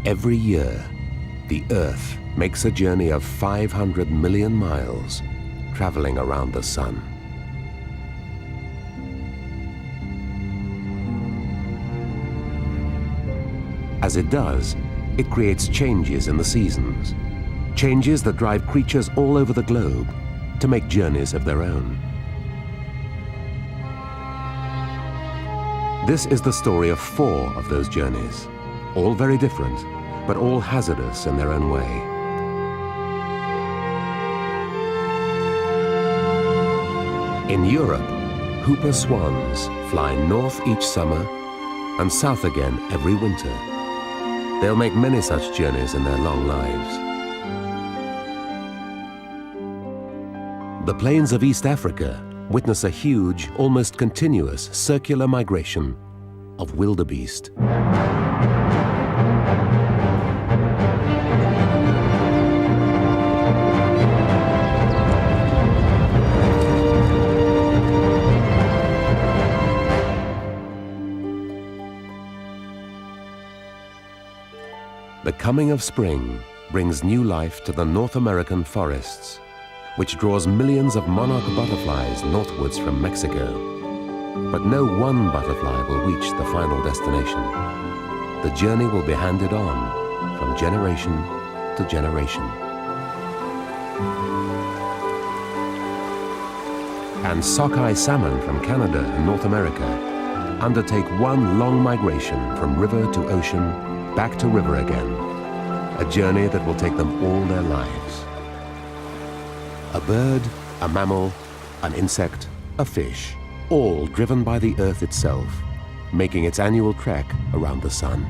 Every year, the Earth makes a journey of 500 million miles, traveling around the sun. As it does, it creates changes in the seasons, changes that drive creatures all over the globe to make journeys of their own. This is the story of 4 of those journeys, all very different, but all hazardous in their own way. In Europe, Hooper swans fly north each summer and south again every winter. They'll make many such journeys in their long lives. The plains of East Africa witness a huge, almost continuous circular migration of wildebeest. The coming of spring brings new life to the North American forests, which draws millions of monarch butterflies northwards from Mexico. But no one butterfly will reach the final destination. The journey will be handed on from generation to generation. And sockeye salmon from Canada and North America undertake one long migration from river to ocean, back to river again, a journey that will take them all their lives. A bird, a mammal, an insect, a fish, all driven by the Earth itself, making its annual trek around the sun.